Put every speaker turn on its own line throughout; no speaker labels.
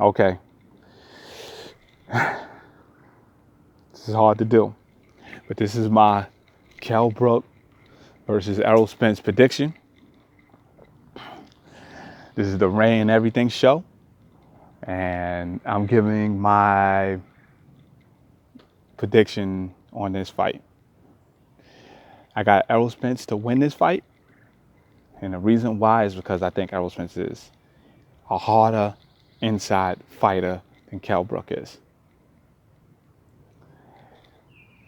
Okay, this is hard to do, but this is my Kell Brook versus Errol Spence prediction. This is the Ray and Everything show, and I'm giving my prediction on this fight. I got Errol Spence to win this fight, and the reason why is because I think Errol Spence is a harder inside fighter than Kell Brook is.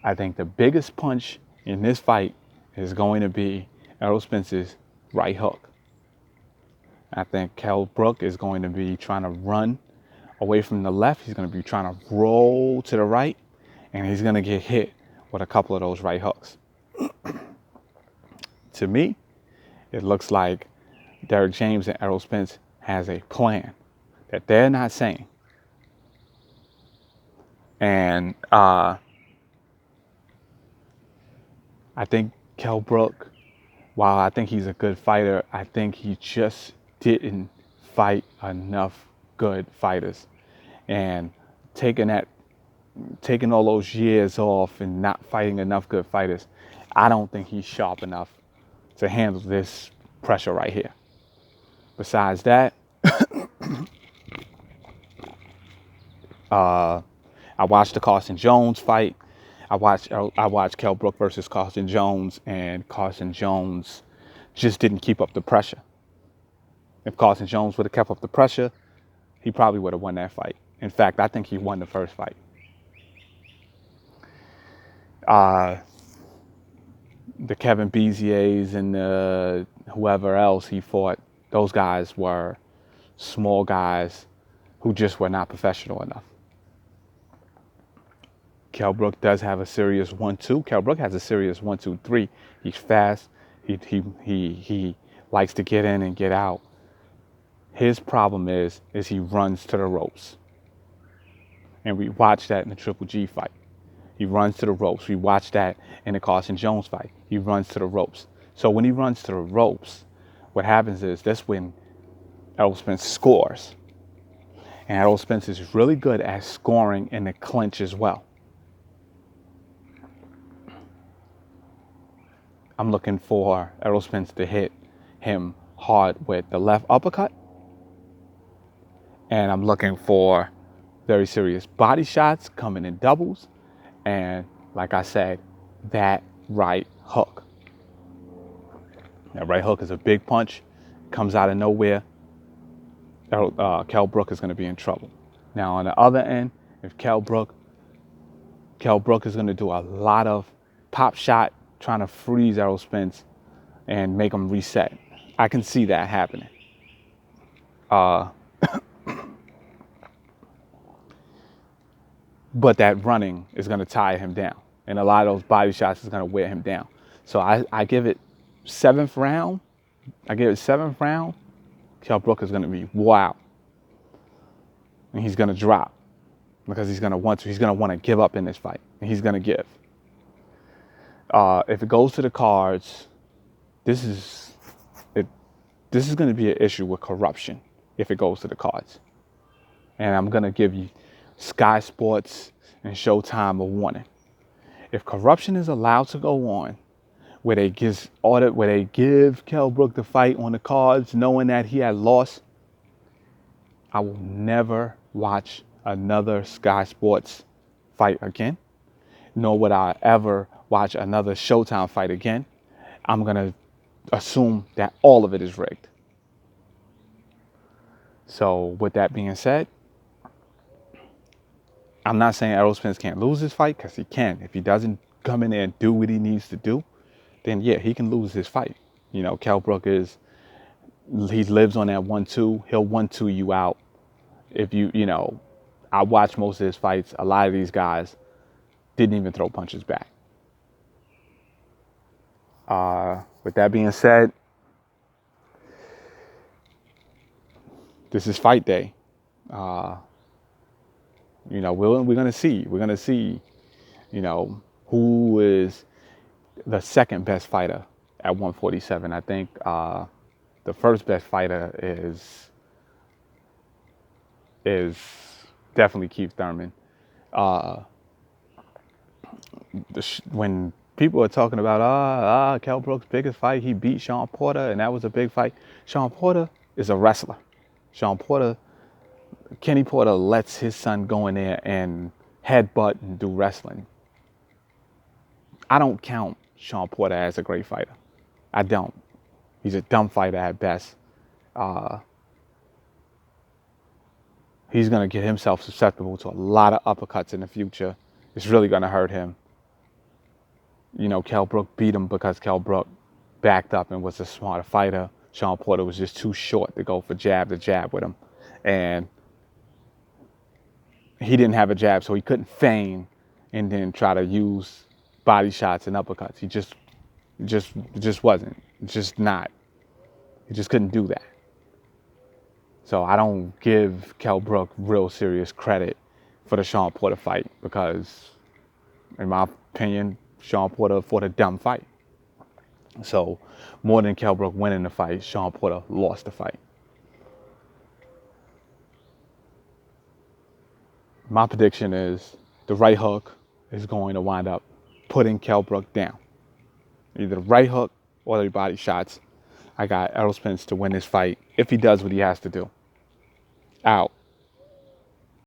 I think the biggest punch in this fight is going to be Errol Spence's right hook. I think Kell Brook is going to be trying to run away from the left. He's going to be trying to roll to the right, and he's going to get hit with a couple of those right hooks. To me, it looks like Derrick James and Errol Spence has a plan that they're not saying. And I think Kell Brook, while I think he's a good fighter, I think he just didn't fight enough good fighters. And taking all those years off and not fighting enough good fighters, I don't think he's sharp enough to handle this pressure right here. Besides that, I watched the Carson Jones fight. I watched Kell Brook versus Carson Jones, and Carson Jones just didn't keep up the pressure. If Carson Jones would have kept up the pressure, he probably would have won that fight. In fact, I think he won the first fight. The Kevin Beziers and whoever else he fought, those guys were small guys who just were not professional enough. Kell Brook does have a serious 1-2. Kell Brook has a serious 1-2-3. He's fast. He likes to get in and get out. His problem is he runs to the ropes. And we watched that in the Triple G fight. He runs to the ropes. We watched that in the Carson Jones fight. He runs to the ropes. So when he runs to the ropes, what happens is that's when Errol Spence scores. And Errol Spence is really good at scoring in the clinch as well. I'm looking for Errol Spence to hit him hard with the left uppercut. And I'm looking for very serious body shots coming in doubles. And like I said, that right hook. That right hook is a big punch, comes out of nowhere. Kell Brook is going to be in trouble. Now on the other end, if Kell Brook is going to do a lot of pop shot, trying to freeze Errol Spence and make him reset. I can see that happening. But that running is going to tire him down. And a lot of those body shots is going to wear him down. So I give it seventh round. Kell Brook is going to be wow. And he's going to drop because he's going to want to give up in this fight. And he's going to give. If it goes to the cards, this is going to be an issue with corruption if it goes to the cards. And I'm going to give you Sky Sports and Showtime a warning. If corruption is allowed to go on, where they give Kell Brook the fight on the cards, knowing that he had lost, I will never watch another Sky Sports fight again, nor would I ever watch another Showtime fight again. I'm gonna assume that all of it is rigged. So with that being said, I'm not saying Errol Spence can't lose this fight, because he can. If he doesn't come in there and do what he needs to do, then yeah, he can lose this fight. You know, Kell Brook he lives on that 1-2. He'll 1-2 you out. If I watched most of his fights. A lot of these guys didn't even throw punches back. With that being said, this is fight day. We're gonna see. We're gonna see, who is the second best fighter at 147. I think the first best fighter is is definitely Keith Thurman. When people are talking about Kell Brook's biggest fight, he beat Sean Porter and that was a big fight. Sean Porter is a wrestler. Kenny Porter lets his son go in there and headbutt and do wrestling. I don't count Sean Porter as a great fighter. I don't. He's a dumb fighter at best. He's going to get himself susceptible to a lot of uppercuts in the future. It's really going to hurt him. You know, Kell Brook beat him because Kell Brook backed up and was a smarter fighter. Sean Porter was just too short to go for jab to jab with him. And he didn't have a jab, so he couldn't feign and then try to use body shots and uppercuts. He just wasn't. Just not. He just couldn't do that. So I don't give Kell Brook real serious credit for the Sean Porter fight because, in my opinion, Sean Porter fought a dumb fight. So more than Kell Brook winning the fight, Sean Porter lost the fight. My prediction is the right hook is going to wind up putting Kell Brook down. Either the right hook or the body shots. I got Errol Spence to win this fight if he does what he has to do. Out.